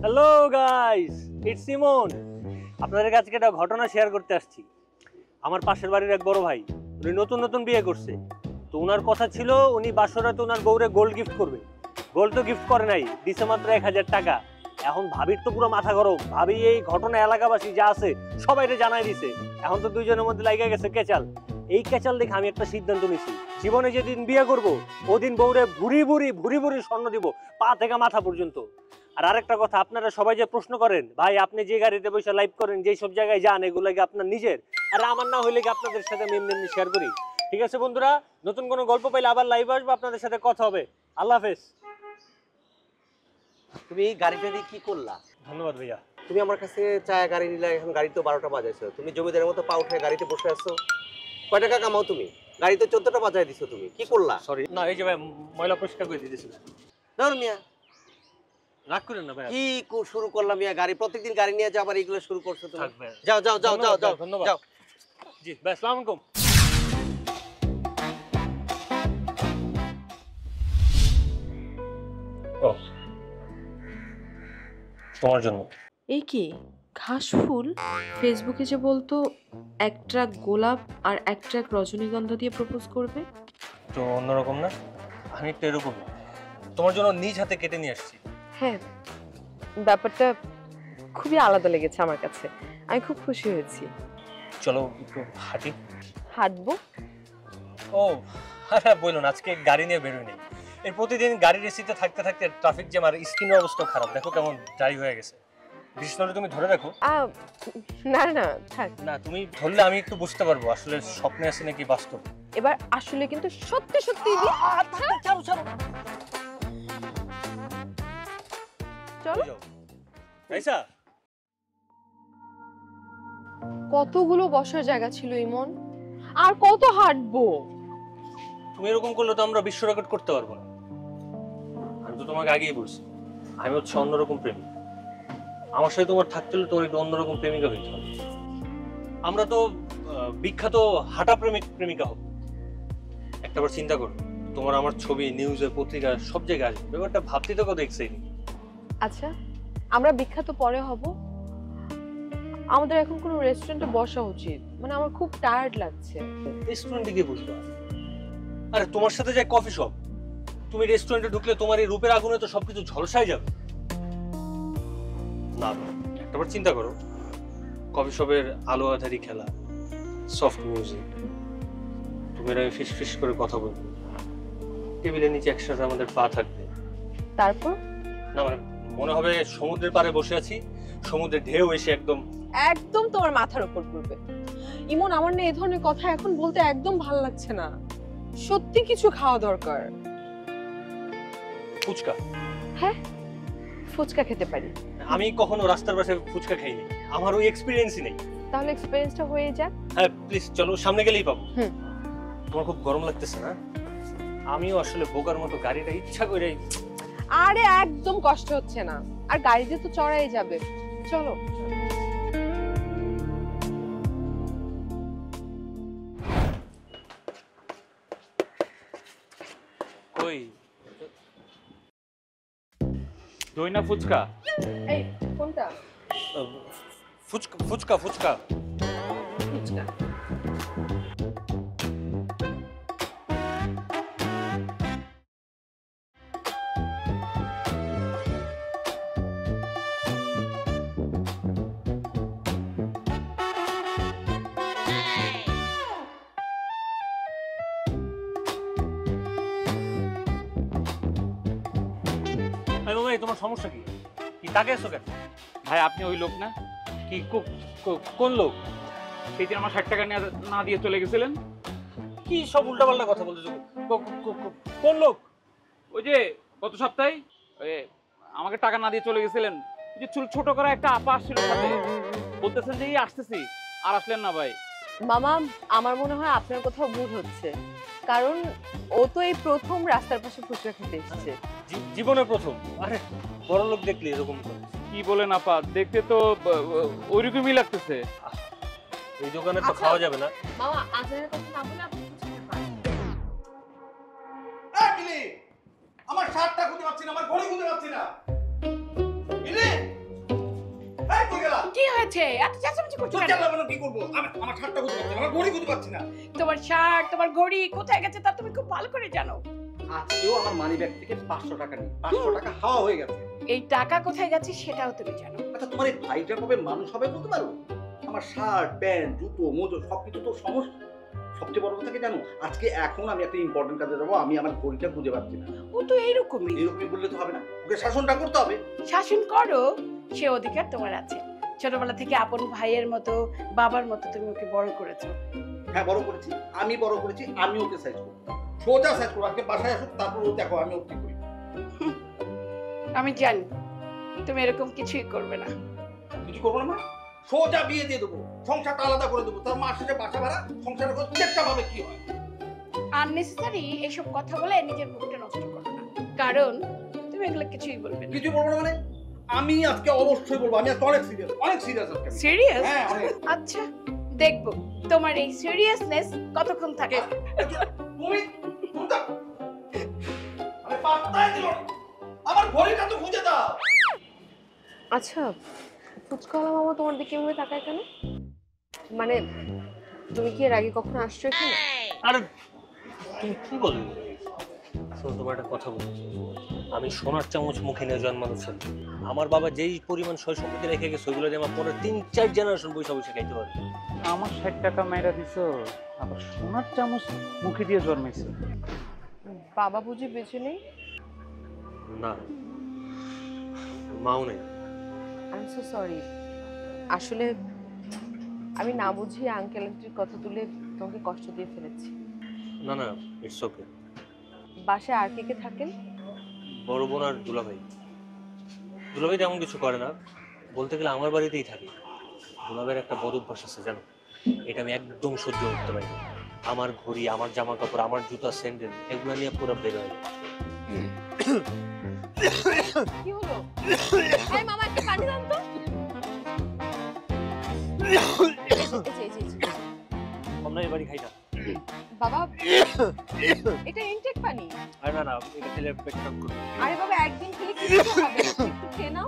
Hello guys, it's ইমন। আপনাদের কাছে একটা ঘটনা শেয়ার করতে আসছি। আমার পাশের বাড়ির এক বড় ভাই, উনি নতুন নতুন বিয়ে করছে। তো ওনার কথা ছিল উনি বাসরাতে ওনার বউরে গোল্ড গিফট করবে। গোল্ড তো গিফট করে নাই, দিছে মাত্র 1000 টাকা। এখন ভাবির তো পুরো মাথা গরম। ভাবি এই ঘটনা এলাকাবাসী যা আছে সবাইকে জানাই দিছে। এখন তো দুইজনের মধ্যে লাগা গেছে কেচাল। এই কেচাল দেখে আমি একটা সিদ্ধান্ত নিছি, জীবনে যেদিন বিয়ে করব ওদিন বউরে ভুরি ভুরি স্বর্ণ দিব, পা থেকে মাথা পর্যন্ত। আর আরেকটা কথা, আপনারা সবাই যে প্রশ্ন করেন ভাই আপনি যে গাড়িতে বসে লাইভ করেন, যে সব জায়গায় যান, এগুলো কি আপনার নিজের? আর আমার না হইলে কি আপনাদের সাথে আমি এমনি শেয়ার করি? ঠিক আছে বন্ধুরা, নতুন কোনো গল্প পাইলে আবার লাইভ আসবো, আপনাদের সাথে কথা হবে। আল্লাহ হাফেজ। তুমি এই গাড়িটা দিয়ে কি করলা? ধন্যবাদ ভাইয়া। তুমি আমার কাছে চায় গাড়ি নিলে, এখন গাড়ি তো 12টা বাজাইছো, তুমি জমিদারের মতো পা উঠে গাড়িতে বসে আছো। কয় টাকা কামাও তুমি? গাড়ি তো 14টা বাজায় দিছো, তুমি কি করলা? সরি না, এই যে ভাই ময়লা পরিষ্কার করে দিতেছিলাম। ধর মিয়া, রাগ করেন না ভাই। কি শুরু করলাম মিয়া? গাড়ি প্রত্যেকদিন গাড়ি নিয়ে যাও, আবার এগুলো শুরু করছো তুমি। থাক ভাই। যাও যাও যাও যাও যাও ধন্যবাদ। যাও। জি ভাই, আসসালামু আলাইকুম। ও তোমার জন্য। এই কি ঘাস ফুল? ফেসবুকে যে বলতো এক ট্রাক গোলাপ আর এক ট্রাক রজনীগন্ধা দিয়ে প্রপোজ করবে। তো অন্যরকম না? আমি একটু এরকম তোমার জন্য নিজ হাতে কেটে নিয়ে আসছি। হ্যাঁ, ব্যাপারটা খুবই আলাদা লেগেছে আমার কাছে। আমি খুব খুশি হয়েছি। চলো একটু হাঁটি। হাঁটবো? ও হ্যাঁ, বলুন আজকে গাড়ি নিয়ে বেরোয়নি। এর প্রতিদিন গাড়ির এসিতে থাকতে থাকতে ট্রাফিক জ্যাম আর স্কিনের অবস্থা খারাপ। দেখো কেমন ড্রাই হয়ে গেছে। বিশেষ করে তুমি ধরে রাখো। না না থাক না, তুমি ধরলে আমি একটু বুঝতে পারবো আসলে স্বপ্নে আছে নাকি বাস্তব। এবার আসলে কিন্তু সত্যি সত্যি চলো। আইসা কতগুলো বসার জায়গা ছিল ইমন, আর কত হাঁটবো? তুমি এরকম করলে তো আমরা বিশ্ব রেকর্ড করতে পারবো না। আমি তো তোমাকে আগেই বলছি আমি হচ্ছে অন্যরকম প্রেমিক। আমার সাথে তোমার থাকতে হলে তোমার একটু অন্যরকম প্রেমিকা হইতে হবে। আমরা তো বিখ্যাত হাঁটা প্রেমিকা হব। একটাবার চিন্তা করো, তোমার আমার ছবি নিউজে পত্রিকা সব জায়গায় আসবে। ব্যাপারটা ভাবতে তো কত এক্সাইটিং। আচ্ছা, আমরা বিখ্যাত পরে হব। আমাদের এখন কোনো রেস্টুরেন্টে বসা উচিত। মানে আমার খুব টায়ার্ড লাগছে। রেস্টুরেন্টে গিয়ে বুঝবা? আরে তোমার সাথে যায় কফি শপ। তুমি রেস্টুরেন্টে ঢুকলে তোমার এই রূপের আগুনে তো সবকিছু ঝলসায় যাবে। না, একটাবার চিন্তা করো, কফি শপের আলো আধারি খেলা, সফট মিউজিক, তুমি আর আমি ফিস ফিস করে কথা বলবো, টেবিলের নিচে একসাথে আমাদের পা থাকবে। তারপর না মানে মনে হবে সমুদ্রের পাড়ে বসে আছি, সমুদ্রের ঢেউ এসে একদম একদম তোমার মাথার উপর পড়বে। ইমন, আমার না এই ধরনের কথা এখন বলতে একদম ভালো লাগছে না। সত্যি কিছু খাওয়া দরকার। ফুচকা? হ্যাঁ, ফুচকা খেতে পারি। আমি কখনো রাস্তার পাশে ফুচকা খাইনি, আমার ওই এক্সপিরিয়েন্সই নেই। তাহলে এক্সপেরিয়েন্সটা হয়ে যাক। হ্যাঁ প্লিজ চলো, সামনে গেলেই পাবো। হুম। তোমার খুব গরম লাগতেছে না? আমিও আসলে বোকার মতো গাড়িটা ইচ্ছা করে। আরে একদম কষ্ট হচ্ছে না, আর গাড়িতে তো চড়াই যাবে। চলো। ওই দই না ফুচকা? এই কোনটা? ফুচকা ফুচকা ফুচকা। ফুচকা। ভাই তোমার সমস্যা কি? কি তাকে এসো কেন? ভাই আপনি ওই লোক না? কি কোন লোক? সেই যে আমার 60 টাকা না দিয়ে চলে গেছিলেন। কি সব উল্টাপাল্টা কথা বলতেছো? কোন লোক? ওই যে গত সপ্তাহে আমাকে টাকা না দিয়ে চলে গেছিলেন। ওই যে চুল ছোট করা একটা আপা আসছিল সাথে, বলতেছেন যে এই আসতেছি, আর আসলেন না ভাই। মামা, আমার মনে হয় আপনার কোথাও ভুল হচ্ছে, কারণ ও তো এই প্রথম রাস্তার পাশে ফুচকা খেতে এসেছে। জীবনে প্রথম। আরে বড় লোক দেখলি এরকম করে? কি বলেন আপা, দেখতে তো ওইরকমই লাগতেছে। এই দোকানে তো খাওয়া যাবে না। মামা, আজানের কথা না বলে আপনি ফুচকা খেতে পারেন। আমার শার্টটা খুঁজে পাচ্ছি না, আমার ঘড়ি খুঁজে পাচ্ছি না। কই গেলা? কি হয়েছে? এত চেঁচামেচি করছো তোর কেন? চেলা মানে কি করব? আমার শার্টটা খুঁজে পাচ্ছি না, আমার ঘড়ি খুঁজে পাচ্ছি না। তোমার শার্ট, তোমার ঘড়ি কোথায় গেছে তা তুমি খুব ভালো করে জানো। আজকেও আমার মানি ব্যাগ থেকে 500 টাকা নেই, 500 টাকা হাওয়া হয়ে গেছে। এই টাকা কোথায় গেছে সেটাও তুমি জানো। আচ্ছা তোমার এই ভাইটা কবে মানুষ হবে বলতে পারো? আমার শার্ট, প্যান্ট, জুতো, মোজো সবকিছু তো সমস্যা। সবচেয়ে বড় কথা কি জানো? আজকে এখন আমি একটা ইম্পর্টেন্ট কাজে যাবো, আমি আমার ঘড়িটা খুঁজে পাচ্ছি না। ও তো এইরকমই। এরকমই বললে তো হবে না, ওকে শাসনটা করতে হবে। শাসন করো, সে অধিকার তোমার আছে। ছোটবেলা থেকে আপন ভাইয়ের মতো, বাবার মতো তুমি ওকে বড় করেছো। হ্যাঁ বড় করেছি, আমি বড় করেছি, আমি ওকে সাইজ করবো, সোজা সাইজ করবো। আজকে বাসায় আসুক, তারপর ও দেখো আমি ওর কি করি। আমি জানি তুমি এরকম কিছুই করবে না। কিছু করবো না, সোজা বিয়ে দিয়ে দেবো, সংসারটা আলাদা করে দেবো, তার মাস শেষে বাসা ভাড়া সংসার করে চেষ্টা ভাবে কি হয়। আননেসেসারি এইসব কথা বলে নিজের মুখটা নষ্ট করো না, কারণ তুমি এগুলো কিছুই বলবে না। কিছু বলবো না মানে? আমি আজকে অবশ্যই বলবো, আমি আজকে অনেক সিরিয়াস, অনেক সিরিয়াস আজকে আমি। সিরিয়াস? হ্যাঁ অনেক। আচ্ছা দেখবো তোমার এই সিরিয়াসনেস কতক্ষণ থাকে। তুমি তুমি তো আমি পাত্তাই দিল না। আমার ঘড়িটা তো খুঁজে দাও। আচ্ছা, ফুচকাওয়ালা মামা তোমার দিকে এভাবে তাকায় কেন? মানে তুমি কি এর আগে কখনো আসছো এখানে? আরে তুমি কি বললে? শোনো, তোমার একটা কথা বলি, আমি সোনার চামচ মুখে নিয়ে জন্মানো ছিল। আমার বাবা যেই পরিমাণ সয় সম্পত্তি রেখে গেছে ওইগুলো দিয়ে আমার পরে 3-4 জেনারেশন বসে বসে খাইতে পারে। আমার 60 টাকা মাইরা দিছো, আবার সোনার চামচ মুখে দিয়ে জন্মাইছো। বাবা বুঝি বেঁচে নেই? না, মাও নেই। I am so sorry. আসলে আমি না বুঝিয়ে আঙ্কেল আন্টির কথা তুলে তোমাকে কষ্ট দিয়ে ফেলেছি। না না, ইটস ওকে। বাসায় আর কে কে থাকেন? বড় বোন আর দুলাভাই। দুলাভাই তেমন কিছু করে না, বলতে গেলে আমার বাড়িতেই থাকে। দুলাভাইয়ের একটা বদ অভ্যাস আছে জানো, এটা আমি একদম সহ্য করতে পারি না। আমার ঘড়ি, আমার জামা কাপড়, আমার জুতা, স্যান্ডেল এগুলো নিয়ে পুরো বের হয়ে যায়। কি হলো? এই মামা একটু পানি দাও তো। আমরা এই বাড়ি খাই না। বাবা এটা ইনটেক পানি। আরে না না, এটা খেলে পেট খারাপ করবে। আরে বাবা একদিন খেলে কিছু হবে না, একটু খেয়ে নাও।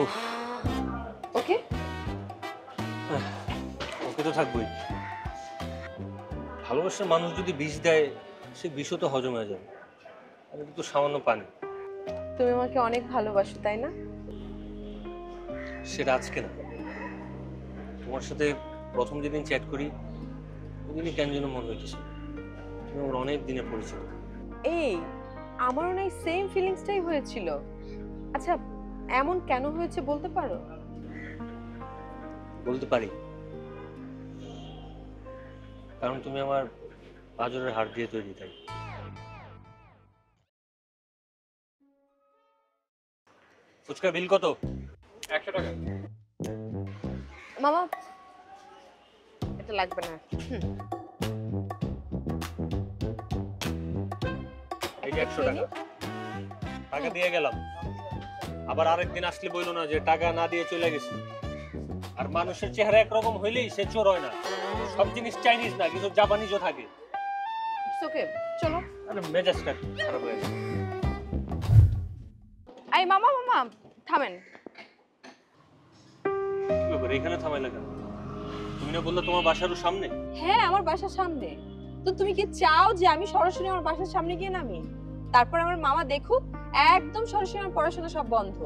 উফ, ওকে ওকে তো থাকবোই। ভালোবাসার মানুষ যদি বিষ দেয়, সে বিষও তো হজম হয়ে যাবে। আর এটা তো সামান্য পানি। তুমি আমাকে অনেক ভালোবাসো তাই না? সেটা আজকে না, তোমার সাথে প্রথম যেদিন চ্যাট করি ওদিনই কেন যেন মনে হইতেছে তুমি আমার অনেক দিনের পরিচিত। এই আমারও না সেম ফিলিংসটাই হয়েছিল। আচ্ছা এমন কেন হয়েছে বলতে পারো? বলতে পারি, কারণ তুমি আমার পাঁজরের হাড় দিয়ে তৈরি, তাই। ফুচকার বিল কত? 100 টাকা। মামা এটা লাগবে না। এই যে 100 টাকা, টাকা দিয়ে গেলাম। আবার আরেকদিন আসলে বইলো না যে টাকা না দিয়ে চলে গেছে। আর মানুষের চেহারা একরকম হইলেই সে চোর হয় না। সব জিনিস চাইনিজ না, কিছু জাপানিজও থাকে। ওকে চলো। আরে মেজাজটা খারাপ হয়ে গেছে। এই মামা মামা থামেন। কি ব্যাপার, এখানে থামাইলা কেন? তুমি না বললে তোমার বাসারও সামনে? হ্যাঁ আমার বাসার সামনে। তো তুমি কি চাও যে আমি সরাসরি আমার বাসার সামনে গিয়ে নামি? তারপর আমার মামা দেখুক একদম সরাসরি আমার পড়াশোনা সব বন্ধ,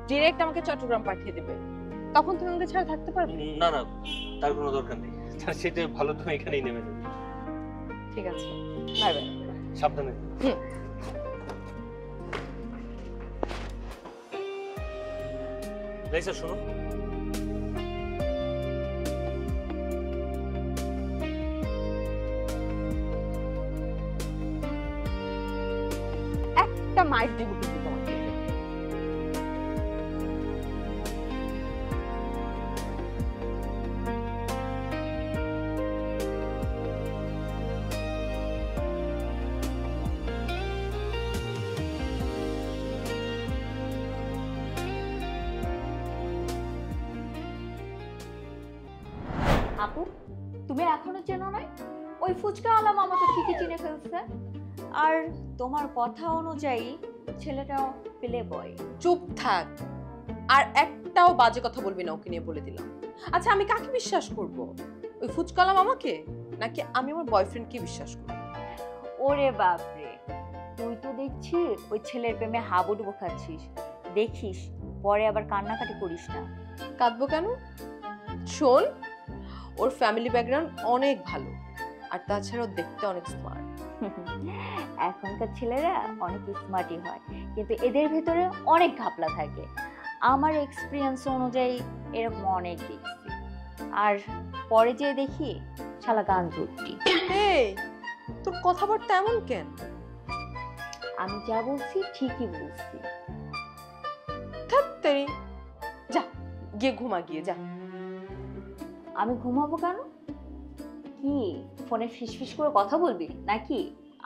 ডিরেক্ট আমাকে চট্টগ্রাম পাঠিয়ে দেবে। তখন তুমি আমাকে ছাড়া থাকতে পারবে? না না, তার কোনো দরকার নেই। তার সেটা ভালো, তুমি এখানেই নেমে যাবে। ঠিক আছে, বাই বাই। সাবধানে। লাইসা শোনো, একটা মাইক দিব কিন্তু তোমাকে। আপু তুমি এখনো চেনো নাই? ওই ফুচকাওয়ালা মামা তো ঠিকই চিনে ফেলছে। আর তোমার কথা অনুযায়ী ছেলেটাও প্লে বয়। চুপ থাক, আর একটাও বাজে কথা বলবি না, ওকে নিয়ে বলে দিলাম। আচ্ছা আমি কাকে বিশ্বাস করব? ওই ফুচকালাম আমাকে, নাকি আমি আমার বয়ফ্রেন্ডকে বিশ্বাস করব? ওরে বাপরে, তুই তো দেখছি ওই ছেলের প্রেমে হাবুডুবু খাচ্ছিস। দেখিস পরে আবার কান্নাকাটি করিস না। কাঁদবো কেন? শোন, ওর ফ্যামিলি ব্যাকগ্রাউন্ড অনেক ভালো, আর তাছাড়াও দেখতে অনেক স্মার্ট। এখনকার ছেলেরা অনেক স্মার্টই হয়, কিন্তু এদের ভেতরে অনেক ঘাপলা থাকে। আমার এক্সপিরিয়েন্স অনুযায়ী এরকম অনেক দেখছি। আর পরে যেয়ে দেখি শালা গান ধরতি। এই, তোর কথাবার্তা এমন কেন? আমি যা বলছি ঠিকই বলছি। থাকতেই যা, গিয়ে ঘুমা, গিয়ে যা। আমি ঘুমাবো কেন? কি ফোনে ফিসফিস করে কথা বলবি নাকি?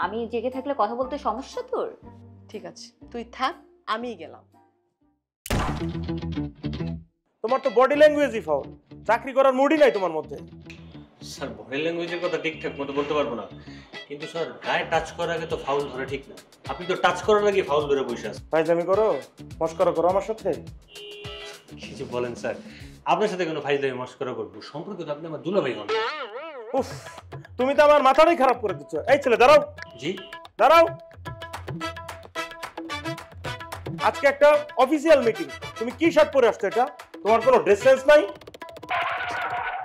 আমি জেগে থাকলে কথা বলতে সমস্যা তোর? ঠিক আছে, তুই থাক, আমিই গেলাম। তোমার তো বডি ল্যাঙ্গুয়েজই ফাউল। চাকরি করার মুডই নাই তোমার মধ্যে। স্যার বডি ল্যাঙ্গুয়েজের কথা ঠিকঠাক মতো বলতে পারবো না, কিন্তু স্যার গায়ে টাচ করার আগে তো ফাউল ধরে ঠিক না। আপনি তো টাচ করার আগে ফাউল ধরে বসে আছেন। ফাইজলামি করো, মস্করা করো আমার সাথে। কিছু বলেন স্যার, আপনার সাথে কোনো ফাইজলামি মস্করা করবো? সম্পর্কে তো আপনি আমার দুলাভাই হন। উফ, তুমি তো আমার মাথাটাই খারাপ করে দিচ্ছ। এই ছেলে দাঁড়াও, জি দাঁড়াও। আজকে একটা অফিসিয়াল মিটিং, তুমি কি শার্ট পরে আসছো? এটা তোমার কোনো ড্রেস সেন্স নাই?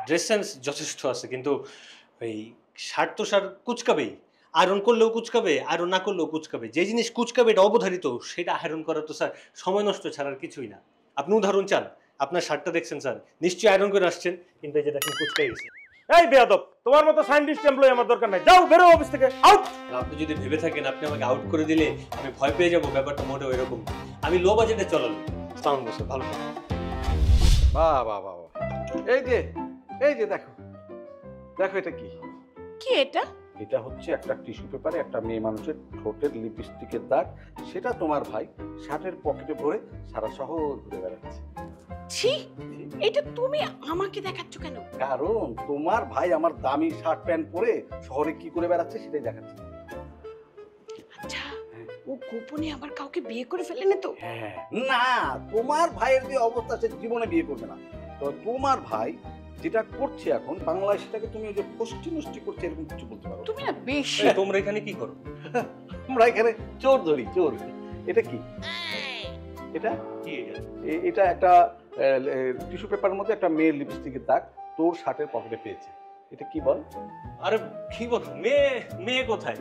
ড্রেস সেন্স যথেষ্ট আছে, কিন্তু ওই শার্ট তো স্যার কুচকাবেই। আয়রন করলেও কুচকাবে, আয়রন না করলেও কুচকাবে। যে জিনিস কুচকাবে এটা অবধারিত, সেটা আয়রন করা তো স্যার সময় নষ্ট ছাড়ার কিছুই না। আপনি উদাহরণ চান? আপনার শার্টটা দেখছেন স্যার, নিশ্চয়ই আয়রন করে আসছেন, কিন্তু এই যে দেখেন কুচকাই গেছে। এই বেয়াদব, তোমার মতো সায়েন্টিস্ট এমপ্লয়ি আমার দরকার নাই। যাও, বেরো অফিস থেকে, আউট। আপনি যদি ভেবে থাকেন আপনি আমাকে আউট করে দিলে আমি ভয় পেয়ে যাবো, ব্যাপারটা মোটেও এরকম না। আমি লো বাজেটে চলালো। সাউন্ড বসে ভালো করে। বাহ বাহ বাহ বাহ। এই যে দেখো দেখো, এটা কি? কি এটা? এটা হচ্ছে একটা টিস্যু পেপারে একটা মেয়ে মানুষের ঠোঁটের লিপস্টিকের দাগ। সেটা তোমার ভাই শার্টের পকেটে ভরে সারা শহর ঘুরে বেড়াচ্ছে। ছি, এটা তুমি আমাকে দেখাচ্ছ কেন? কারণ তোমার ভাই আমার দামি শার্ট প্যান্ট পরে শহরে কি করে বেড়াচ্ছে সেটাই দেখাচ্ছে। আচ্ছা, ও গোপনে আবার কাউকে বিয়ে করে ফেলে না তো? হ্যাঁ, না, তোমার ভাইয়ের যে অবস্থা সে জীবনে বিয়ে করবে না। তো তোমার ভাই যেটা করছে এখন বাংলায়, সেটাকে তুমি ওই যে ফষ্টি নষ্টি করছে এরকম কিছু বলতে পারো। তুমি না বেশি। এই, তোমরা এখানে কি করো? আমরা এখানে চোর ধরি, চোর। এটা কি? এটা কি এটা? এটা একটা টিস্যু পেপারের মধ্যে একটা মেয়ের লিপস্টিকের দাগ তোর শার্টের পকেটে পেয়েছে। এটা কি বল? আরে কি বলো, মেয়ে মেয়ে কোথায়?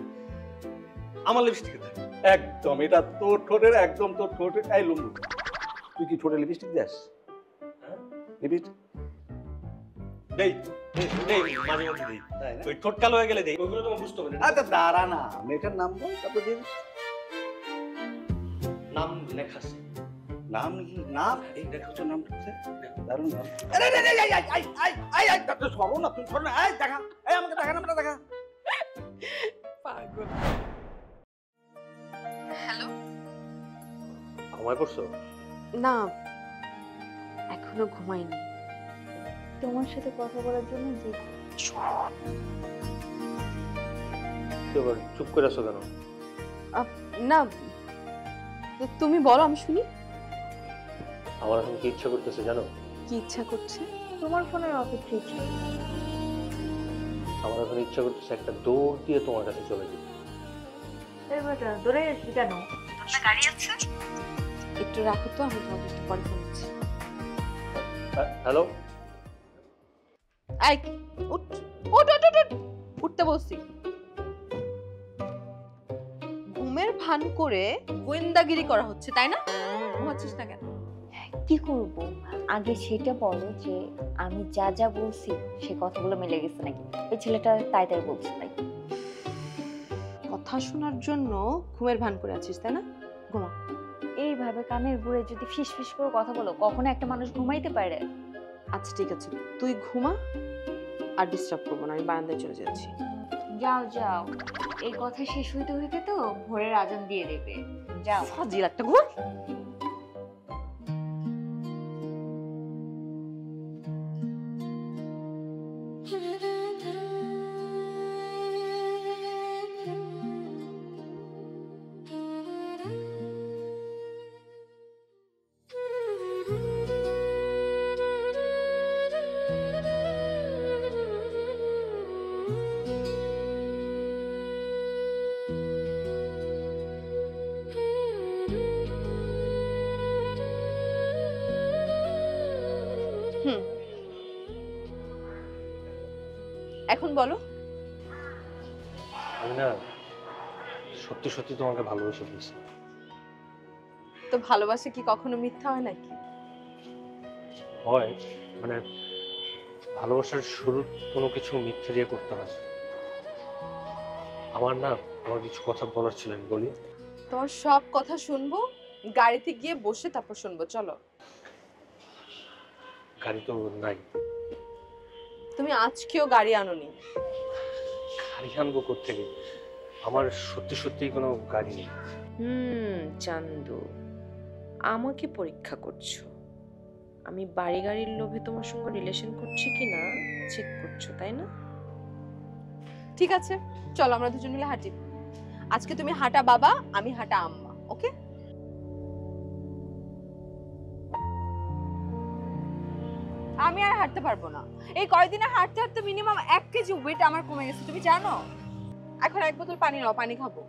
আমার লিপস্টিকে থাকে। একদম, এটা তোর ঠোঁটের, একদম তোর ঠোঁটের। এই লম্বু, তুই কি ঠোঁটে লিপস্টিক দেস? লিপস্টিক দেই দেই, মাঝে মধ্যে দেই। ওই ঠোঁট কালো হয়ে গেলে দেই, ওইগুলো তোমার বুঝতে হবে না। আচ্ছা দাঁড়া না, মেয়েটার নাম বল, তারপর দিয়ে দিস। নাম লেখা আছে। নাম নাম এই দেখো তো, নাম লিখছে, দারুণ নাম। আরে আরে আরে I I I I I, তুই সরো না, তুই সরো না। এই দেখা, এই আমাকে দেখা, নামটা দেখা। পাগল। হ্যালো? ঘুমায় পড়ছো? না, এখনো ঘুমাইনি। তোমার সাথে কথা বলার জন্য যে চুপ করে আছো কেন? না, তুমি বলো, আমি শুনি। আমার এখন কি ইচ্ছা করতেছে জানো? কি ইচ্ছা করছে? তোমার ফোনের অপেক্ষায় ছিল। আমার এখন ইচ্ছা করতেছে একটা দৌড় দিয়ে তোমার কাছে চলে যেতে। বেটা দৌড়ে আসবি কেন? গাড়ি আছে? একটু রাখো তো, আমি তোমাকে একটু পরে ফোন করছি। হ্যালো, এই, উঠ উঠ উঠ উঠ, উঠতে বলছি। ঘুমের ভান করে গোয়েন্দাগিরি করা হচ্ছে, তাই না? ঘুমাচ্ছিস না কেন? কি করব? আগে সেটা বলো যে আমি যা যা বলছি সে কথাগুলো মিলে গেছে নাকি? ওই ছেলেটা তাই তাই বলছে তাই? কথা শোনার জন্য ঘুমের ভান করে আছিস, তাই না? ঘুমা। এইভাবে কানের ঘুরে যদি ফিস ফিস করে কথা বলো, কখনো একটা মানুষ ঘুমাইতে পারে? আচ্ছা ঠিক আছে, তুই ঘুমা, আর ডিস্টার্ব করবো না, আমি বারান্দায় চলে যাচ্ছি। যাও যাও, এই কথা শেষ হইতে হইতে তো ভোরের আজান দিয়ে দেবে। যাও। ফাজিল একটা, ঘুমা। এখন বলো। আমি না সত্যি সত্যি তোমাকে ভালোবেসে ফেলছি। তো ভালোবাসা কি কখনো মিথ্যা হয় নাকি? হয়, মানে ভালোবাসার শুরু কোনো কিছু মিথ্যে দিয়ে করতে হয়। আমার না তোমার কিছু কথা বলার ছিল, আমি বলি। তোমার সব কথা শুনবো, গাড়িতে গিয়ে বসে তারপর শুনবো, চলো। গাড়ি তো নাই। তুমি আজকেও গাড়ি আনোনি? গাড়ি আনবো কোত্থেকে? আমার সত্যি সত্যি কোনো গাড়ি নেই। চান্দু, আমাকে পরীক্ষা করছো? আমি বাড়ি গাড়ির লোভে তোমার সঙ্গে রিলেশন করছি কিনা চেক করছো, তাই না? ঠিক আছে, চলো আমরা দুজন মিলে হাঁটি। আজকে তুমি হাঁটা বাবা, আমি হাঁটা আম্মা, ওকে? আমি আর হাঁটতে পারবো না। এই কয়দিনে হাঁটতে হাঁটতে মিনিমাম 1 কেজি ওয়েট আমার কমে গেছে, তুমি জানো? এখন 1 বোতল পানি নাও, পানি খাবো।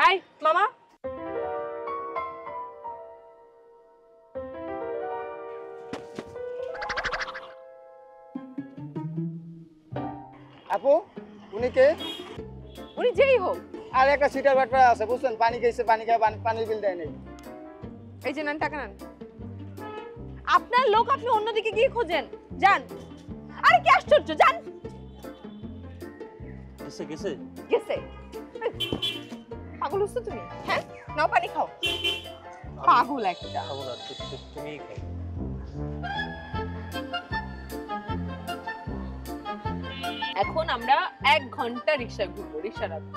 আই মামা, আপু উনি কে? উনি যেই হোক। আর একটা সিটার বাটরা আছে বুঝছেন, পানি খাইছে, পানি খায় পানির বিল দেয় নাই। এই যে নেন, টাকা নেন। আপনার লোক আপনি অন্যদিকে গিয়ে খোঁজেন, যান। আরে কি আশ্চর্য, যান। গেছে গেছে গেছে? পাগল হচ্ছ তুমি? হ্যাঁ, নাও পানি খাও। পাগল একটা। খাবো না, তুমিই খাও। এখন আমরা 1 ঘন্টা রিকশা ঘুরবো, রিকশা রাখবো।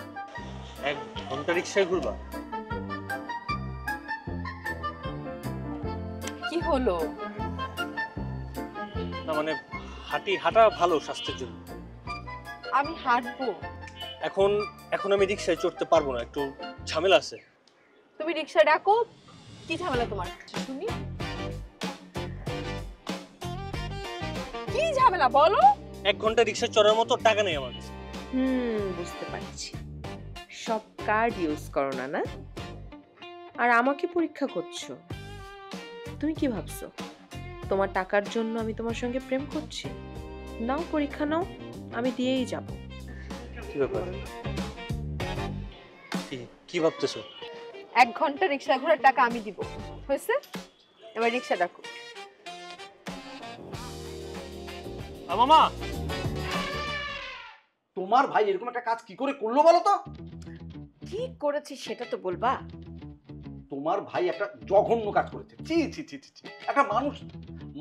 1 ঘন্টা রিকশায় ঘুরবা? কি হলো? না মানে হাঁটা ভালো স্বাস্থ্যের জন্য। আমি হাঁটবো। এখন আমি রিকশায় চড়তে পারবো না, একটু ঝামেলা আছে। তুমি রিকশা ডাকো। কি ঝামেলা তোমার শুনি? কি ঝামেলা বলো? 1 ঘন্টা রিকশা চড়ার মতো টাকা নেই আমার কাছে। বুঝতে পারছি। সব কার্ড ইউজ করো না, না? আর আমাকে পরীক্ষা করছো। তুমি কি ভাবছো তোমার টাকার জন্য আমি তোমার সঙ্গে প্রেম করছি? নাও পরীক্ষা নাও, আমি দিয়েই যাব। কি ব্যাপার? কি ভাবতেছো? 1 ঘন্টা রিকশা ঘোরার টাকা আমি দিব, হয়েছে? এবার রিকশা ডাকো। মামা, তোমার ভাই এরকম একটা কাজ কি করে করলো বলো তো? কি করেছি সেটা তো বলবা। তোমার ভাই একটা জঘন্য কাজ করেছে। ছি ছি ছি ছি ছি। একটা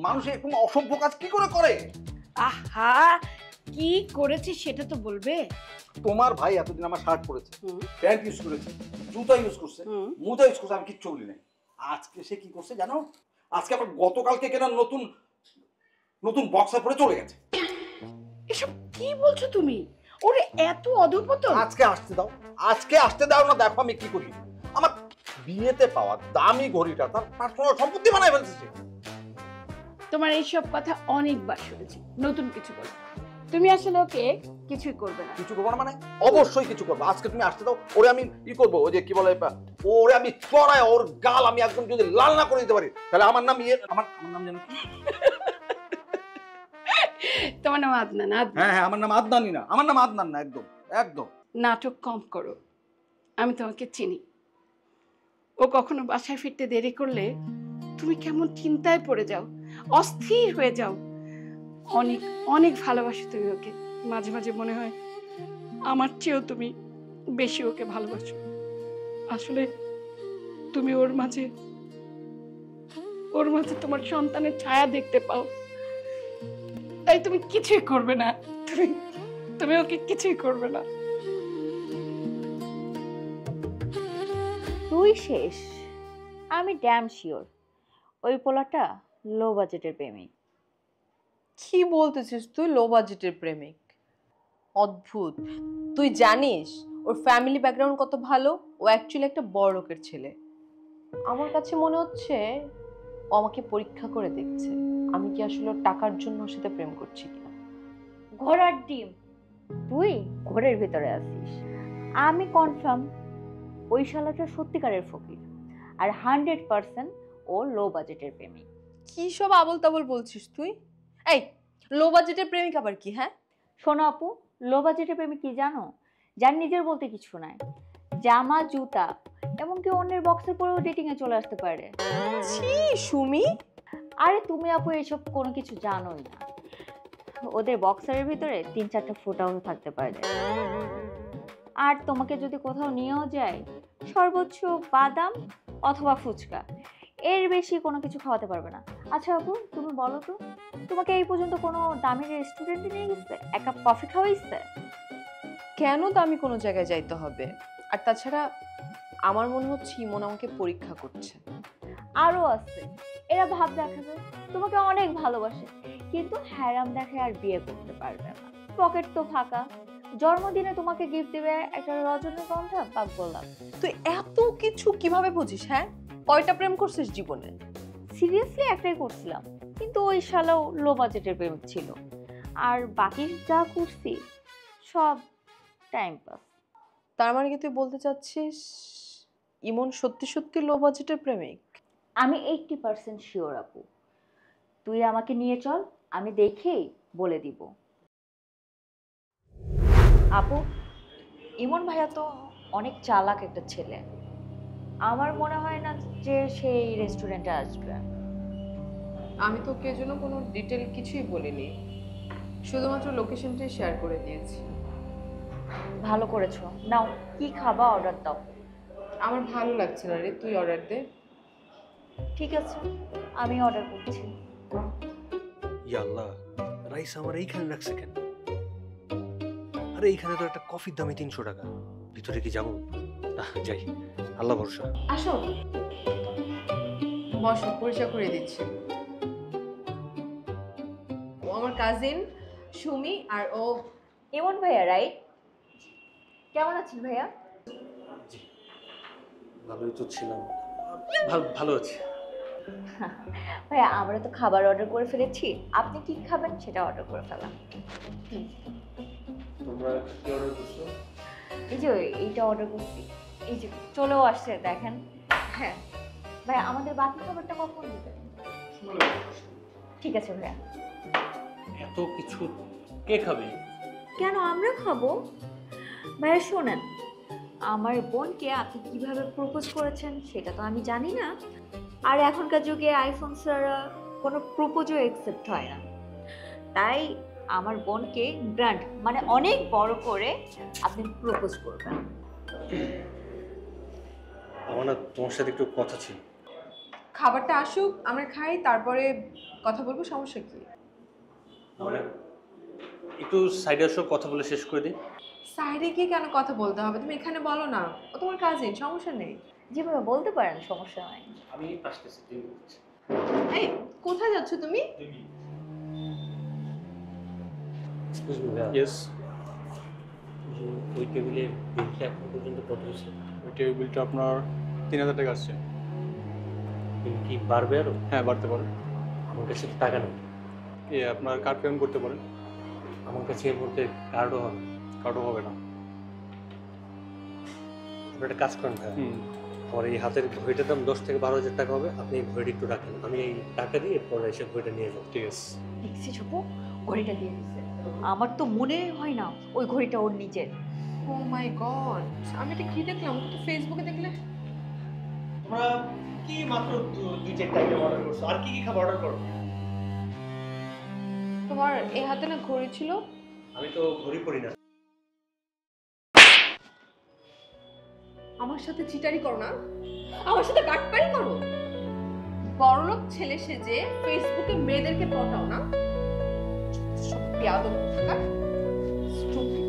মানুষ এরকম অসভ্য কাজ কি করে করে? আহা, কি করেছি সেটা তো বলবে। তোমার ভাই এতদিন আমার শার্ট পরেছে, প্যান্ট ইউজ করেছে, জুতা ইউজ করছে, মোজা ইউজ করছে, আমি কিচ্ছু বলি নাই। আজকে সে কি করছে জানো? আজকে আবার গতকালকে কেনা নতুন বক্সার পরে চলে গেছে। এসব কি বলছো তুমি? ওরে এত অধপতন। আজকে আসতে দাও না, দেখো আমি কি করি। আমার বিয়েতে পাওয়া দামি ঘড়িটা তার পার্সোনাল সম্পত্তি বানায় ফেলছে সে। তোমার এইসব কথা অনেকবার শুনেছি, নতুন কিছু বলো। তুমি আসলে ওকে কিছুই করবে না। কিছু করবো না মানে? অবশ্যই কিছু করবো। আজকে তুমি আসতে দাও, ওরে আমি করবো, ওই যে কি বলে, ওরে আমি চড়ায় ওর গাল আমি একদম যদি লাল না করে দিতে পারি, তাহলে আমার নাম আমার নাম জানো কি? তোমার নাম আদনান? হ্যাঁ, আমার নাম আদনানি না, আমার নাম আদনান না। একদম নাটক কম করো, আমি তোমাকে চিনি। ও কখনো বাসায় ফিরতে দেরি করলে তুমি কেমন চিন্তায় পড়ে যাও, অস্থির হয়ে যাও। অনেক অনেক ভালোবাসো তুমি ওকে। মাঝে মাঝে মনে হয় আমার চেয়েও তুমি বেশি ওকে ভালোবাসো। আসলে তুমি ওর মাঝে তোমার সন্তানের ছায়া দেখতে পাও, তাই তুমি কিছুই করবে না। তুমি ওকে কিছুই করবে না। তুই শেষ। আমি ড্যাম শিওর ওই পোলাটা লো বাজেটের প্রেমিক। কি বলতেছিস তুই? লো বাজেটের প্রেমিক? অদ্ভুত। তুই জানিস ওর ফ্যামিলি ব্যাকগ্রাউন্ড কত ভালো? ও অ্যাকচুয়ালি একটা বড় লোকের ছেলে। আমার কাছে মনে হচ্ছে ও আমাকে পরীক্ষা করে দেখছে আমি কি আসলে ওর টাকার জন্য ওর সাথে প্রেম করছি কিনা। ঘোড়ার ডিম, তুই ঘোরের ভিতরে আছিস। আমি কনফার্ম ওই শালাটা সত্যিকারের ফকির, আর 100% ও লো বাজেটের প্রেমিক। কি সব আবল তাবল বলছিস তুই? এই লো বাজেটের প্রেমিক আবার কি? হ্যাঁ, শোনো আপু, লো বাজেটের প্রেমে কি জানো? যার নিজের বলতে কিছু নাই, জামা জুতা এমনকি অন্যের বক্সের পরেও ডেটিং এ চলে আসতে পারে। ছি সুমি, আরে তুমি আপু এসব কোনো কিছু জানোই না। ওদের বক্সারের ভিতরে 3-4টা ফোঁটাও থাকতে পারে। আর তোমাকে যদি কোথাও নিয়েও যায়, সর্বোচ্চ বাদাম অথবা ফুচকা, এর বেশি কোনো কিছু খাওয়াতে পারবে না। আচ্ছা আপু, তুমি বলো তো, তোমাকে এই পর্যন্ত কোনো দামি রেস্টুরেন্টে নিয়ে গেছে, এক কাপ কফি খাওয়াইছে? কেন দামি কোনো জায়গায় যাইতে হবে? আর তাছাড়া আমার মনে হচ্ছে ইমন আমাকে পরীক্ষা করছে। আরও আছে, এরা ভাব দেখাবে তোমাকে অনেক ভালোবাসে, কিন্তু হ্যারাম দেখে আর বিয়ে করতে পারবে না। পকেট তো ফাঁকা, জন্মদিনে তোমাকে গিফট দিবে একটা রজনীগন্ধা বা গোলাপ। তুই এত কিছু কিভাবে বুঝিস? হ্যাঁ, কয়টা প্রেম করছিস জীবনে? সিরিয়াসলি একটাই করছিলাম, কিন্তু ওই শালাও লো বাজেটের প্রেমিক ছিল। আর বাকি যা করছি সব টাইম পাস। তার মানে কি তুই বলতে চাচ্ছিস ইমন সত্যি সত্যি লো বাজেটের প্রেমিক? আমি 80% শিওর আপু। তুই আমাকে নিয়ে চল, আমি দেখেই বলে দিব। আপু, ইমন ভাইয়া তো অনেক চালাক একটা ছেলে। আমার মনে হয় না যে সেই রেস্টুরেন্টে আসবে। আমি তোকে এজন্য কোনো ডিটেল কিছুই বলিনি, শুধুমাত্র লোকেশনটাই শেয়ার করে দিয়েছি। ভালো করেছো। নাও, কি খাবা অর্ডার দাও। আমার ভালো লাগছে না রে, তুই অর্ডার দে। ঠিক আছে, আমি অর্ডার করছি। ইয়া আল্লাহ, রাইস আমার এইখানে রাখছে কেন? আরে এইখানে তো একটা কফির দামই 300 টাকা। ভিতরে কি যাবো? যাই, আল্লাহ ভরসা। আসো, বসো, পরিচয় করে দিচ্ছি। ও আমার কাজিন সুমি, আর ও ইমন ভাইয়া, রাইট? কেমন আছেন ভাইয়া? ভালোই তো ছিলাম, ভালো আছি। ভাইয়া, আমরা তো খাবার অর্ডার করে ফেলেছি, আপনি কি খাবেন সেটা অর্ডার করে ফেলাম। তোমরা কি অর্ডার করছো? এই যে এইটা অর্ডার করছি, এই যে চলেও আসছে, দেখেন। হ্যাঁ ভাইয়া, আমাদের বাকি খাবারটা কখন দিবেন? ঠিক আছে ভাইয়া। এত কিছু কে খাবে? কেন, আমরা খাবো। ভাইয়া শোনেন, আমার বোনকে আপনি কিভাবে প্রপোজ করেছেন সেটা তো আমি জানি না। আর এখনকার যুগে আইফোন ছাড়া কোনো প্রপোজও অ্যাকসেপ্ট হয় না। তাই আমার বোনকে গ্র্যান্ড মানে অনেক বড় করে আপনি প্রপোজ করবেন। আমার না তোমার সাথে একটু কথা ছিল। খাবারটা আসুক, আমরা খাই, তারপরে কথা বলবো। সমস্যা কি? মানে একটু সাইডে আসো, কথা বলে শেষ করে দিই। সাইডে গিয়ে কেন কথা বলতে হবে? তুমি এখানে বলো না, ও তোমার কাজিন, সমস্যা নেই। যেভাবে বলতে পারেন, সমস্যা নাই। আমি আসতেছি, ঠিক আছে। এই, কোথায় যাচ্ছ তুমি? এক্সকিউজ মি ভাইয়া। ইয়েস। ওই টেবিলে বিলটা এখন পর্যন্ত কত হয়েছে? ওই টেবিলটা আপনার 3000 টাকা আসছে। বিল কি বাড়বে আরো? হ্যাঁ, বাড়তে পারে। আমার কাছে তো টাকা নেই। আপনার কার্ড পেমেন্ট করতে পারেন। আমার কাছে এর মধ্যে কার্ডও হবে। কার্ডও হবে না। আপনি একটা কাজ করেন ভাইয়া, আমার এই হাতের ঘড়িটার দাম 10 থেকে 12,000 টাকা হবে। আপনি এই ঘড়িটা একটু রাখেন, আমি এই টাকা দিয়ে পরে এসে ঘড়িটা নিয়ে যাবো। ঠিক আছে। দেখছি ছোপো, ঘড়িটা দিয়ে দিচ্ছে। আমার তো মনে হয় না ওই ঘড়িটা ওর নিজের। ও মাই গড, আমি এটা কি দেখলাম? তো ফেসবুকে দেখলে। তোমরা কি মাত্র 2-4টা আইটেম অর্ডার করছো? আর কি কি খাবার অর্ডার করো? তোমার এই হাতে না ঘড়ি ছিল? আমি তো ঘড়ি পরি না। আমার সাথে চিটারি করো না, আমার সাথে গাটপারি করো। বড়লোক ছেলে সেজে ফেসবুকে মেয়েদেরকে পটাও না। সব বেয়াদব কোথাকার। Stupid.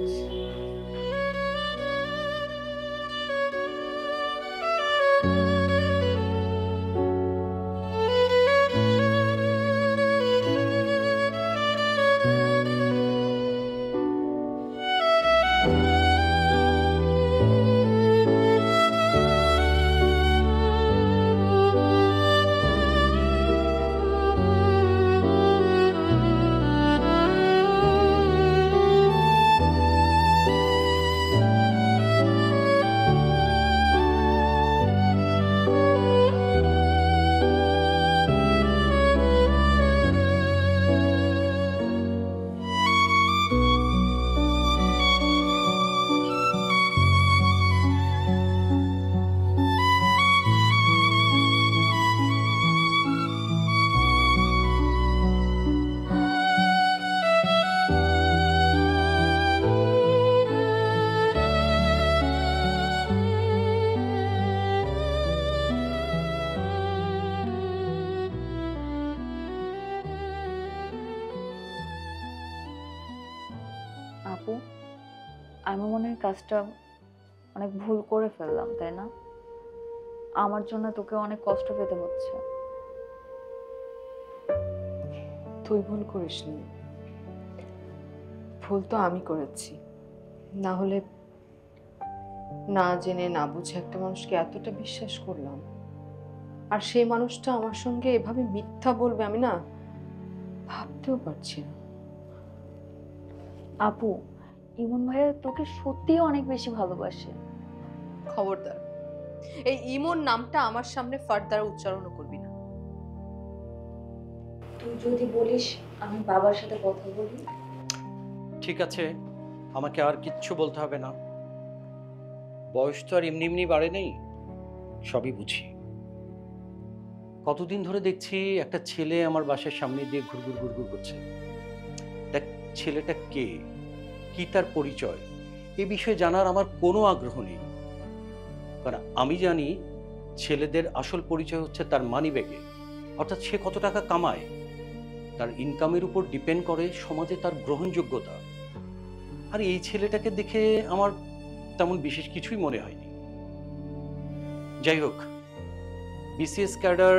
আপু, আমি মনে হয় কাজটা অনেক ভুল করে ফেললাম, তাই না? আমার জন্য তোকে অনেক কষ্ট পেতে হচ্ছে। তুই ভুল করিসনি, ভুল তো আমি করেছি। না হলে না জেনে না বুঝে একটা মানুষকে এতটা বিশ্বাস করলাম, আর সেই মানুষটা আমার সঙ্গে এভাবে মিথ্যা বলবে আমি না ভাবতেও পারছি না। আপু, ইমন ভাইয়া তোকে সত্যিই অনেক বেশি ভালোবাসে। খবরদার, এই ইমন নামটা আমার সামনে ফার্দার উচ্চারণ করবি না। তুই যদি বলিস আমি বাবার সাথে কথা বলি। ঠিক আছে, আমাকে আর কিচ্ছু বলতে হবে না। বয়স তো আর এমনি এমনি বাড়ে নেই, সবই বুঝি। কতদিন ধরে দেখছি একটা ছেলে আমার বাসার সামনে দিয়ে ঘুরঘুর ঘুরঘুর করছে। দেখ, ছেলেটা কে, কি তার পরিচয়, এ বিষয়ে জানার আমার কোনো আগ্রহ নেই। কারণ আমি জানি ছেলেদের আসল পরিচয় হচ্ছে তার মানিব্যাগে, অর্থাৎ সে কত টাকা কামায়। তার ইনকামের উপর ডিপেন্ড করে সমাজে তার গ্রহণযোগ্যতা। আর এই ছেলেটাকে দেখে আমার তেমন বিশেষ কিছুই মনে হয়নি। যাই হোক, বিসিএস ক্যাডার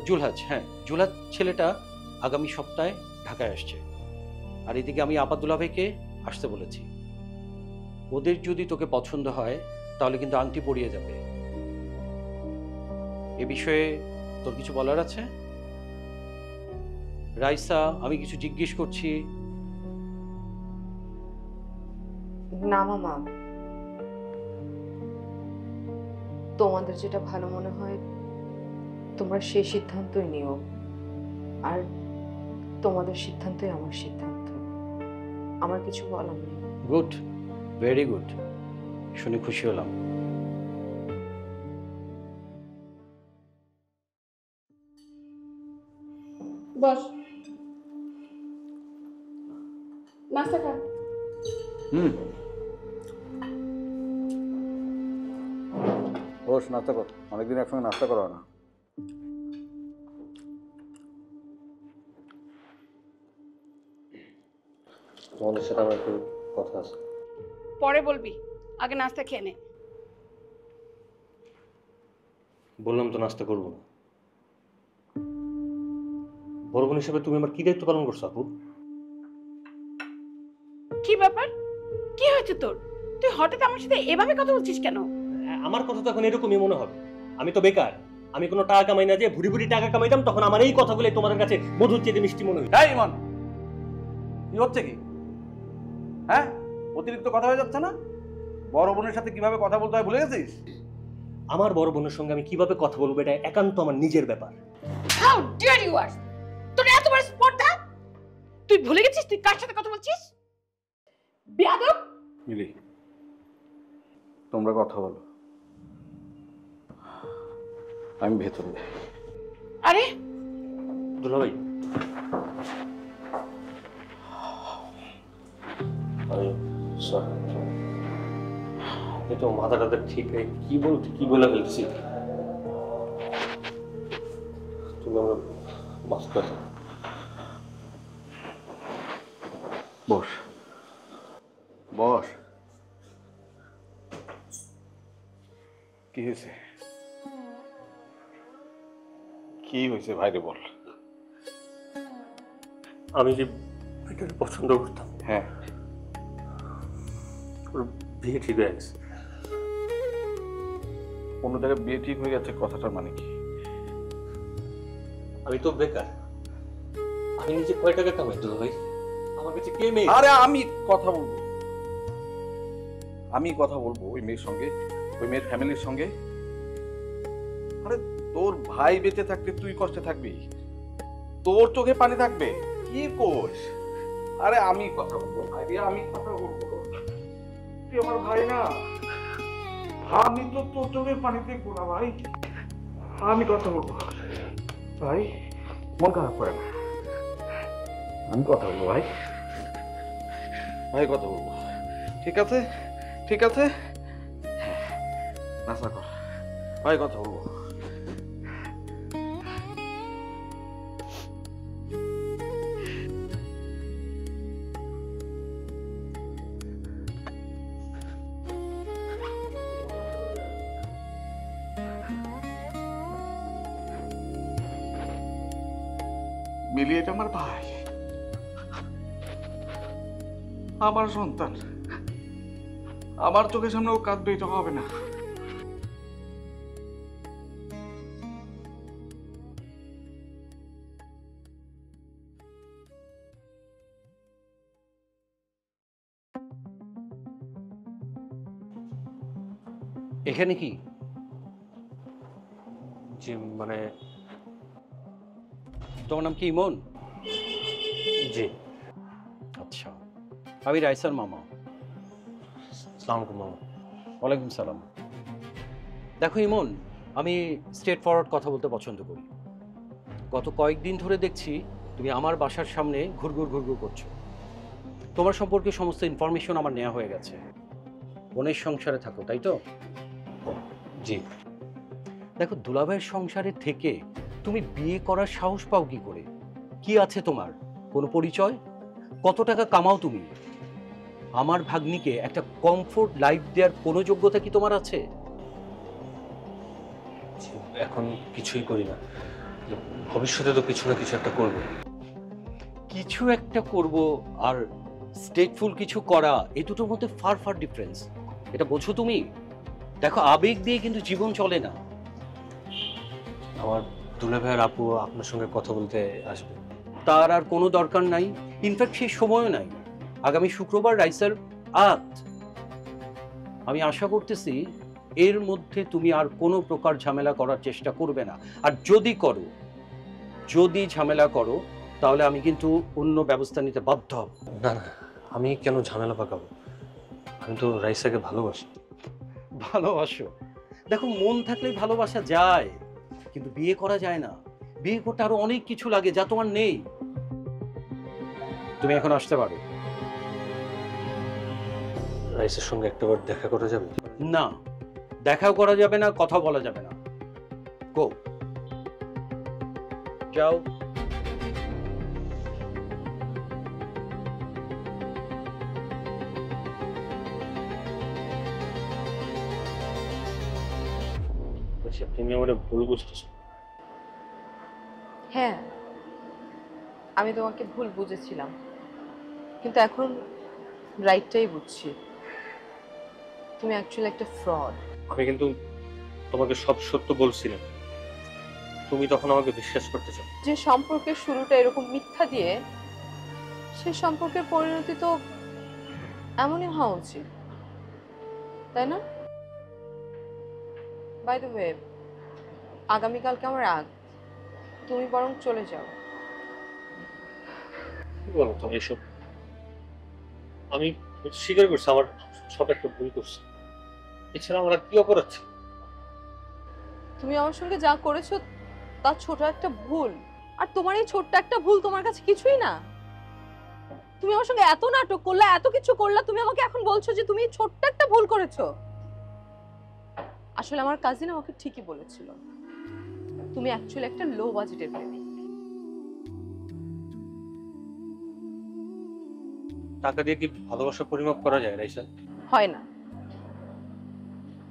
জুলহাজ, হ্যাঁ জুলহাজ ছেলেটা আগামী সপ্তাহে ঢাকায় আসছে। আর এদিকে আমি আপাদুল্লাহ ভাইকে আসতে বলেছি। ওদের যদি তোকে পছন্দ হয় তাহলে কিন্তু আংটি পরিয়ে যাবে। এ বিষয়ে তোর কিছু বলার আছে? রাইসা, আমি কিছু জিজ্ঞেস করছি। না মামা, তোমাদের যেটা ভালো মনে হয় তোমরা সেই সিদ্ধান্তই নিও, আর তোমাদের সিদ্ধান্তই আমার সিদ্ধান্ত। আমার কিছু বলার নেই। গুড, ভেরি গুড, শুনে খুশি হলাম। বস, নাস্তা খা। বস, নাস্তা কর। অনেকদিন একসঙ্গে নাস্তা করা হয় না। তোমাদের সাথে আমার একটু কথা আছে। পরে বলবি, আগে নাস্তা খেয়ে নে। বললাম তো নাস্তা করবো না। বড় বোন হিসেবে তুমি আমার কি দায়িত্ব পালন করছো আপু? কি ব্যাপার, কি হয়েছে তোর? তুই হঠাৎ আমার সাথে এভাবে কথা বলছিস কেন? আমার কথা তো এখন এরকমই মনে হবে। আমি তো বেকার, আমি কোনো টাকা কামাই না, যে ভুড়ি ভুড়ি টাকা কামাইতাম তখন আমার এই কথাগুলো তোমাদের কাছে মধুর চেয়ে মিষ্টি মনে হয়। এই ইমান, কি হচ্ছে কি? হ্যাঁ, অতিরিক্ত কথা হয়ে যাচ্ছে না? বড় বোনের সাথে কিভাবে কথা বলতে হয় ভুলে গেছিস? আমার বড় বোনের সঙ্গে আমি কিভাবে কথা বলবো এটা একান্ত আমার নিজের ব্যাপার। How dear you are! তোর এত বড় স্পর্ধা! তুই ভুলে গেছিস তুই কার সাথে কথা বলছিস? বেয়াদব! মিলি, তোমরা কথা বলো, আমি ভেতরে যাই। আরে দুলা ভাই, এই তো মাথাটা ঠিক নেই, কি বলে ফেলছি। তুমি আমার মাফ করে দাও। বস বস। কি হয়েছে? কি হয়েছে ভাইরে বল। আমি যে মেয়েটাকে পছন্দ করতাম, হ্যাঁ, ওর বিয়ে ঠিক হয়ে গেছে। অন্য জায়গায় বিয়ে ঠিক হয়ে গেছে, কথাটার মানে কি? আমি তো বেকার, আমি নিজে কয় টাকা কামাই দুলা ভাই? আমার কাছে কে মেয়ে? আরে আমি কথা বলবো, আমি কথা বলবো ওই মেয়ের সঙ্গে, ওই মেয়ের ফ্যামিলির সঙ্গে। আরে তোর ভাই বেঁচে থাকতে তুই কষ্টে থাকবি, তোর চোখে পানি থাকবে, কি কোষ? আরে আমি কথা বলবো ভাই, আমি কথা বলবো। তুই আমার ভাই না, আমি তো তোর চোখে পানি দেখবো না ভাই। আমি কথা বলবো ভাই, মন খারাপ করে না, আমি কথা বলবো ভাই, ভাই কথা বলবো। ঠিক আছে ঠিক আছে, নাস্তা কর ভাই, কথা বলবো। মিলি এটা আমার ভাই, আমার সন্তান। আমার চোখের সামনে ও কাঁদবে, এটা হবে না। এখানে কি? জি মানে তোমার নাম কি ইমন? জি। আচ্ছা, আমি রাইসার মামা। আসসালামু আলাইকুম মামা। ওয়ালাইকুম সালাম। দেখো ইমন, আমি স্ট্রেট ফরওয়ার্ড কথা বলতে পছন্দ করি। গত কয়েকদিন ধরে দেখছি তুমি আমার বাসার সামনে ঘুরঘুর করছো। তোমার সম্পর্কে সমস্ত ইনফরমেশন আমার নেওয়া হয়ে গেছে। বোনের সংসারে থাকো, তাই তো? জি। দেখো, দুলাভাইয়ের সংসারে থেকে তুমি বিয়ে করার সাহস পাও কি করে? কি আছে তোমার? কোনো পরিচয়? কত টাকা কামাও তুমি? আমার ভাগ্নিকে একটা কমফোর্ট লাইফ দেওয়ার কোনো যোগ্যতা কি তোমার আছে? এখন কিছুই করি না, ভবিষ্যতে তো কিছু না কিছু একটা করব। কিছু একটা করব আর স্টেটফুল কিছু করা, এই দুটোর মধ্যে ফার ফার ডিফারেন্স। এটা বোঝো তুমি? দেখো, আবেগ দিয়ে কিন্তু জীবন চলে না। আমার দুলাভাইয়ের আপু আপনার সঙ্গে কথা বলতে আসবে। তার আর কোনো দরকার নাই, ইনফ্যাক্ট সেই সময়ও নাই। আগামী শুক্রবার রাইসার আত। আমি আশা করতেছি এর মধ্যে তুমি আর কোনো প্রকার ঝামেলা করার চেষ্টা করবে না। আর যদি ঝামেলা করো তাহলে আমি কিন্তু অন্য ব্যবস্থা নিতে বাধ্য হব। না না, আমি কেন ঝামেলা পাকাবো? আমি তো রাইসাকে ভালোবাসি। ভালোবাসো? দেখো, মন থাকলেই ভালোবাসা যায়, কিন্তু বিয়ে করা যায় না। বিয়ে করতে আরো অনেক কিছু লাগে যা তোমার নেই। তুমি এখন আসতে পারো। রাইসের সঙ্গে একটাবার দেখা করা যাবে? না, দেখাও করা যাবে না, কথা বলা যাবে না। গো, যাও। তুমি আমার ভুল বুঝতেছো। হ্যাঁ, আমি তোমাকে ভুল বুঝেছিলাম, কিন্তু এখন রাইটটাই বুঝছি। তুমি অ্যাকচুয়ালি একটা ফ্রড। আমি কিন্তু তোমাকে সব সত্য বলছিলাম, তুমি তখন আমাকে বিশ্বাস করতে চাও। যে সম্পর্কের শুরুটা এরকম মিথ্যা দিয়ে, সে সম্পর্কের পরিণতি তো এমনই হওয়া উচিত, তাই না? বাই দ্য ওয়ে, আগামীকালকে আমার রাত, তুমি বরং চলে যাও। কি বলো তুমি এসব? আমি স্বীকার করছি আমার সব একটা ভুল করছি, এছাড়া আমার কি অপরাধ ছিল? তুমি আমার সঙ্গে যা করেছো তা ছোট একটা ভুল, আর তোমার এই ছোট্ট একটা ভুল তোমার কাছে কিছুই না। তুমি আমার সঙ্গে এত নাটক করলা, এত কিছু করলা, তুমি আমাকে এখন বলছো যে তুমি ছোট্ট একটা ভুল করেছো। আসলে আমার কাজিন আমাকে ঠিকই বলেছিল, তুমি অ্যাকচুয়ালি একটা লো বাজেটের প্রেমিক। টাকা দিয়ে কি ভালোবাসা পরিমাপ করা যায় রাইসা? হয় না,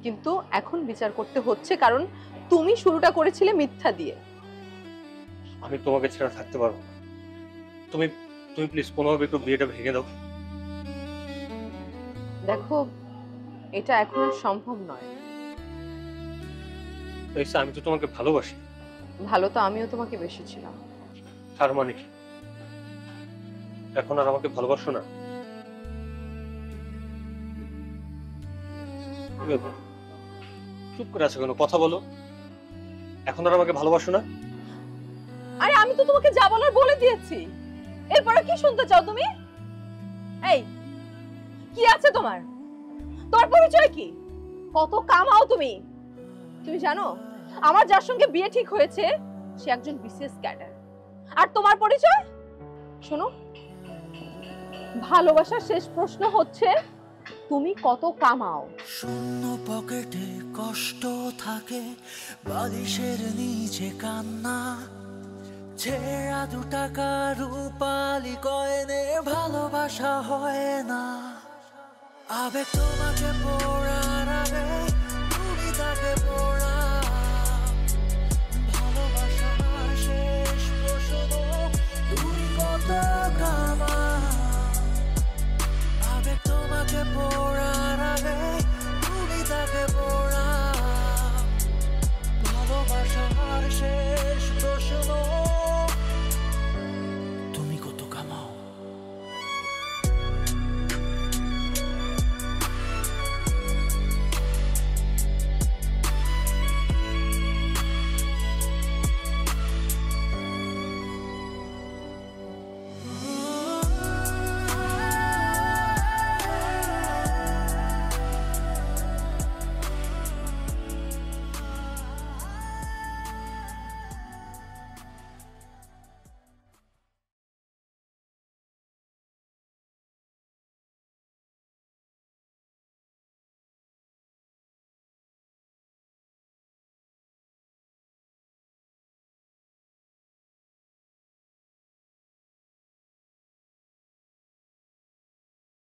কিন্তু এখন বিচার করতে হচ্ছে, কারণ তুমি শুরুটা করেছিলে মিথ্যা দিয়ে। আমি তোমাকে ছাড়া থাকতে পারবো না। তুমি তুমি প্লিজ কোনোভাবে একটু বিয়েটা ভেঙে দাও। দেখো, এটা এখন আর সম্ভব নয়। রাইসা, আমি তো তোমাকে ভালোবাসি। ভালো তো আমিও তোমাকে বেশি ছিলাম। তার মানে কি এখন আর আমাকে ভালোবাসো না? চুপ করে আছো কেন? কথা বলো। এখন আর আমাকে ভালোবাসো না? আরে আমি তো তোমাকে যা বলার বলে দিয়েছি, এরপরে কি শুনতে চাও তুমি? এই, কি আছে তোমার? তোমার পরিচয় কি? কত কামাও তুমি? তুমি জানো আমার যার সঙ্গে বিয়ে ঠিক হয়েছে সে একজন বিসিএস ক্যাডার। আর তোমার পরিচয়? শোনো, ভালোবাসার শেষ প্রশ্ন হচ্ছে তুমি কত কামাও। শূন্য পকেটে কষ্ট থাকে, বালিশের নিচে কান্না, ছেঁড়া 2 টাকা রূপালি কয়েনে ভালোবাসা হয় না। আবেগ তোমাকে পড়ার আগে তুমি তাকে